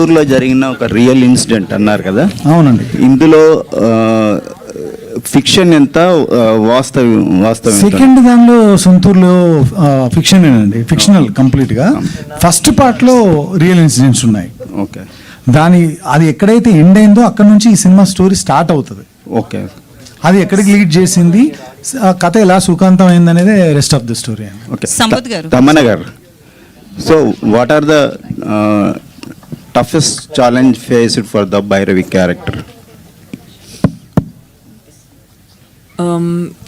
ఊర్లో జరిగిన ఒక రియల్ ఇన్సిడెంట్ అన్నారు కదా. అవునండి. ఇందులో ఫిక్షన్ ఎంత వాస్తవం సెకండ్ దానిలో సొంతూరులో ఫిక్షన్ అండి, ఫిక్షనల్ కంప్లీట్గా. ఫస్ట్ పార్ట్లో రియల్ ఇన్సిడెంట్స్ ఉన్నాయి. ఓకే. అది ఎక్కడైతే ఎండ్ అయిందో అక్కడ నుంచి ఈ సినిమా స్టోరీ స్టార్ట్ అవుతుంది. ఓకే. అది ఎక్కడికి లీడ్ చేసింది, కథ ఎలా సుఖాంతం అయింది అనేది రెస్ట్ ఆఫ్ ద స్టోరీ అండి. ఓకే. సంపత్ గారు, తమన్న గారు, so what are the toughest challenge faced for the Bhairavi character?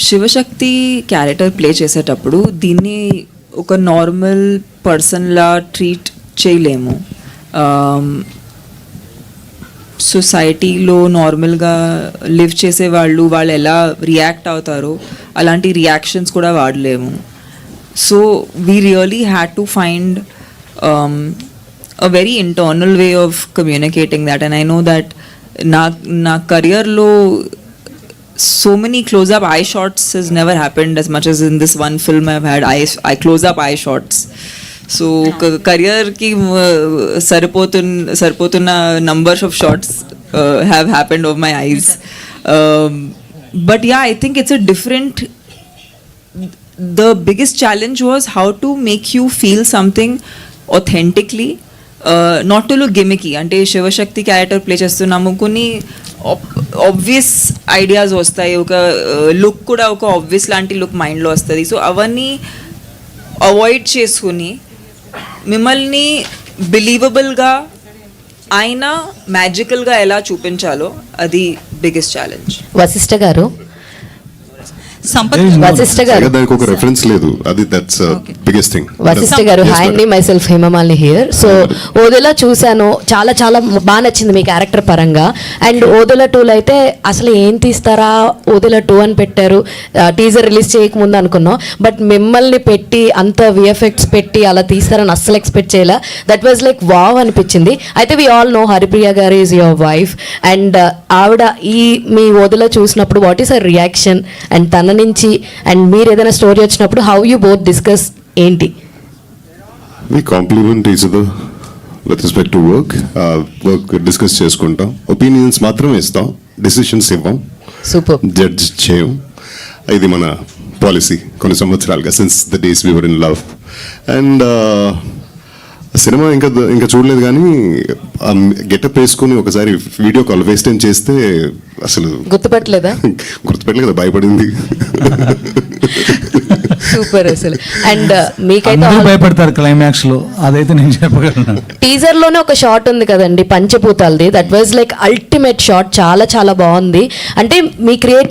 Shivashakti character play చేసేటప్పుడు దీన్ని ఒక నార్మల్ పర్సన్లా ట్రీట్ చేయలేము. సొసైటీలో నార్మల్గా లివ్ చేసే వాళ్ళు ఎలా రియాక్ట్ అవుతారో అలాంటి రియాక్షన్స్ కూడా వాడలేము. So we really had to find a very internal way of communicating that, and I know that na career lo so many close up eye shots has never happened as much as in this one film I've had I close up eye shots. So career ki saripotuna numbers of shots have happened of my eyes, but yeah, I think it's a different, the biggest challenge was how to make you feel something authentically, not to look gimmicky. అంటే Shivashakti character play చేస్తున్నాము, కొన్ని obvious ideas వస్తాయి, ఒక look కూడా ఒక obvious లాంటి look మైండ్లో వస్తుంది. సో అవన్నీ అవాయిడ్ చేసుకుని మిమ్మల్ని బిలీవబుల్గా అయినా మ్యాజికల్గా ఎలా చూపించాలో అది బిగ్గెస్ట్ ఛాలెంజ్. వశిష్ఠ గారు, వశిష్ఠ గారు, దానికి ఒక రెఫరెన్స్ లేదు, అది దట్స్ బిగ్గెస్ట్ థింగ్. వశిష్ఠ గారు, హాయ్ అండి, myself Hemamalini here. So Odela చూశాను, చాలా చాలా బాగా నచ్చింది మీ క్యారెక్టర్ పరంగా. అండ్ ఓదెలా 2లో అయితే అసలు ఏం తీస్తారా, ఓదెలా 2 అని పెట్టారు, టీజర్ రిలీజ్ చేయకముందు అనుకున్నాం. బట్ మిమ్మల్ని పెట్టి అంత విఎఫ్ఎక్స్ పెట్టి అలా తీస్తారని అస్సలు ఎక్స్పెక్ట్ చేయలే. దట్ వాజ్ లైక్ వావ్ అనిపించింది. అయితే వి ఆల్ నో హరిప్రియ గారు ఈజ్ యువర్ వైఫ్, అండ్ ఆవిడ ఈ మీ ఓదెలా చూసినప్పుడు what is her reaction, and తన నుంచి అండ్ మీరు ఏదైనా స్టోరీ వచ్చినప్పుడు హౌ యూ బోత్ డిస్కస్ ఏంటి? We compliment each other with respect to work discuss చేసుకుంటాం, ఒపీనియన్స్ మాత్రమే ఇస్తాం, డెసిషన్స్ ఇవ్వం, సూపర్, జడ్జ్ చేయం. ఇది మన పాలసీ కొన్ని సంవత్సరాలుగా, since the days we were in love. And cinema ఇంకా చూడలేదు, కానీ గెటప్ వేసుకుని ఒకసారి వీడియో కాల్ ఫేస్ టైం చేస్తే అసలు గుర్తుపెట్టలేదు, భయపడింది. సూపర్ అసలు. అండ్ మీకైతే భయపడతారు క్లైమాక్స్ లో, అదైతే నేను చెప్పగలను. టీజర్ లోనే ఒక షాట్ ఉంది కదండి పంచభూతాలది, that was like ultimate shot, చాలా చాలా బాగుంది. అంటే మీ